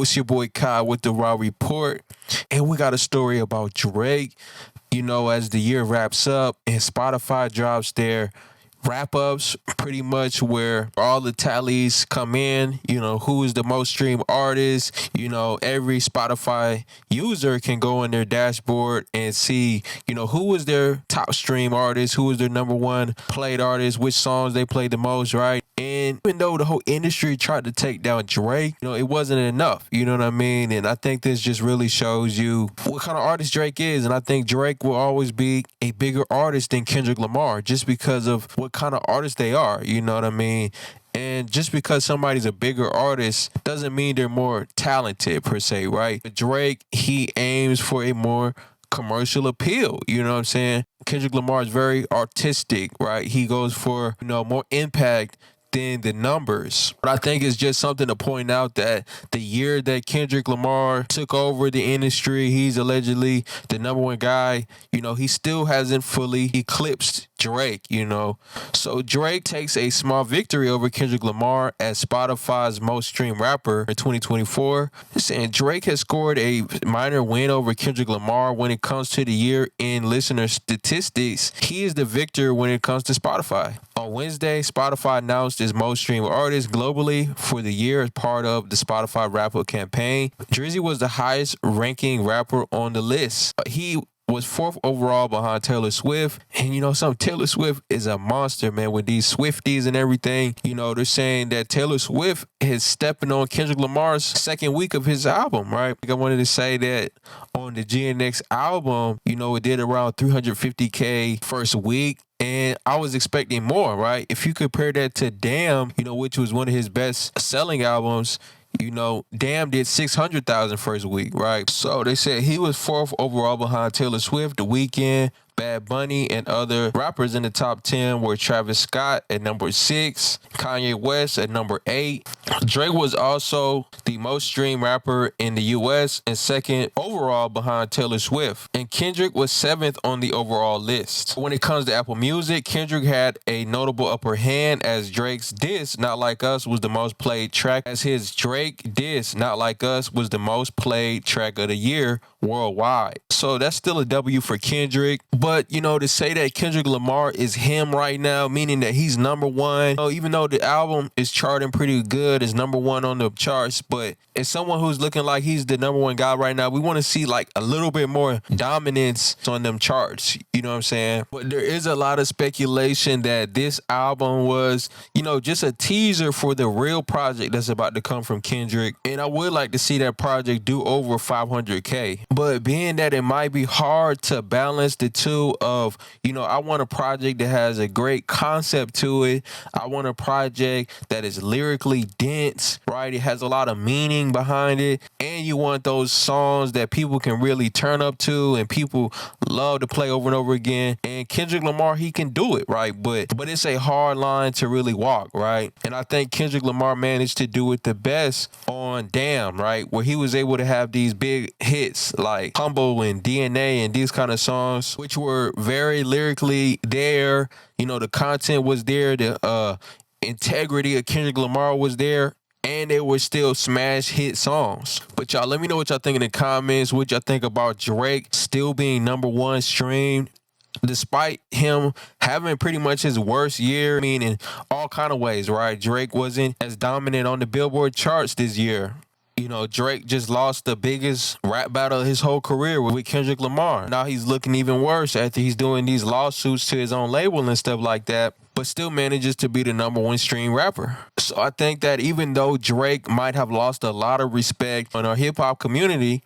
It's your boy Kyle with the Raw Report, and we got a story about Drake. As the year wraps up and Spotify drops their wrap ups, pretty much where all the tallies come in, who is the most streamed artist. Every Spotify user can go in their dashboard and see, who was their top stream artist, who was their number one played artist, which songs they played the most, right? And even though the whole industry tried to take down Drake, it wasn't enough. You know what I mean? And I think this just really shows you what kind of artist Drake is. And I think Drake will always be a bigger artist than Kendrick Lamar just because of what kind of artist they are. You know what I mean? And just because somebody's a bigger artist doesn't mean they're more talented per se, right? But Drake, he aims for a more commercial appeal. You know what I'm saying? Kendrick Lamar is very artistic, right? He goes for, more impact than the numbers. But I think it's just something to point out that the year that Kendrick Lamar took over the industry, he's allegedly the number one guy, he still hasn't fully eclipsed Drake, So Drake takes a small victory over Kendrick Lamar as Spotify's most streamed rapper in 2024. And Drake has scored a minor win over Kendrick Lamar when it comes to the year in listener statistics. He is the victor when it comes to Spotify. On Wednesday, Spotify announced its most streamed artist globally for the year as part of the Spotify Wrap Up campaign. Drizzy was the highest ranking rapper on the list. He was fourth overall behind Taylor Swift. And Taylor Swift is a monster, man, with these Swifties and everything. They're saying that Taylor Swift is stepping on Kendrick Lamar's second week of his album, right? I wanted to say that on the GNX album, it did around 350K first week. And I was expecting more, right? If you compare that to Damn, which was one of his best selling albums, Damn did 600,000 first week, right? So they said he was fourth overall behind Taylor Swift, The Weeknd, Bad Bunny, and other rappers in the top 10 were Travis Scott at number 6, Kanye West at number 8. Drake was also the most streamed rapper in the U.S. and second overall behind Taylor Swift. And Kendrick was 7th on the overall list. When it comes to Apple Music, Kendrick had a notable upper hand as Drake's diss, Not Like Us, was the most played track, as his Drake diss, Not Like Us, was the most played track of the year worldwide. So that's still a W for Kendrick. But, to say that Kendrick Lamar is him right now, meaning that he's number one, even though the album is charting pretty good, is number one on the charts, but as someone who's looking like he's the number one guy right now, we want to see like a little bit more dominance on them charts. You know what I'm saying? But there is a lot of speculation that this album was, just a teaser for the real project that's about to come from Kendrick. And I would like to see that project do over 500K. But being that it might be hard to balance the two of, I want a project that has a great concept to it. I want a project that is lyrically dense, right? It has a lot of meaning behind it. And you want those songs that people can really turn up to and people love to play over and over again. And Kendrick Lamar, he can do it, right? But it's a hard line to really walk, right? And I think Kendrick Lamar managed to do it the best on Damn, right? Where he was able to have these big hits like Humble and DNA and these kind of songs, which were very lyrically there. The content was there. The integrity of Kendrick Lamar was there. And they were still smash hit songs. But y'all, let me know what y'all think in the comments. What y'all think about Drake still being number one streamed, despite him having pretty much his worst year. In all kind of ways, right? Drake wasn't as dominant on the Billboard charts this year. Drake just lost the biggest rap battle of his whole career with Kendrick Lamar. Now he's looking even worse after he's doing these lawsuits to his own label and stuff like that, but still manages to be the number one stream rapper. So I think that even though Drake might have lost a lot of respect in our hip hop community,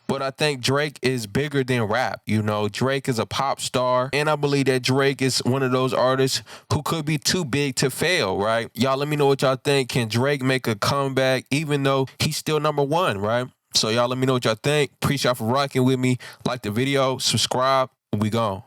but I think Drake is bigger than rap. Drake is a pop star. And I believe that Drake is one of those artists who could be too big to fail, right? Y'all let me know what y'all think. Can Drake make a comeback even though he's still number one, right? So y'all let me know what y'all think. Appreciate y'all for rocking with me. Like the video, subscribe, and we gone.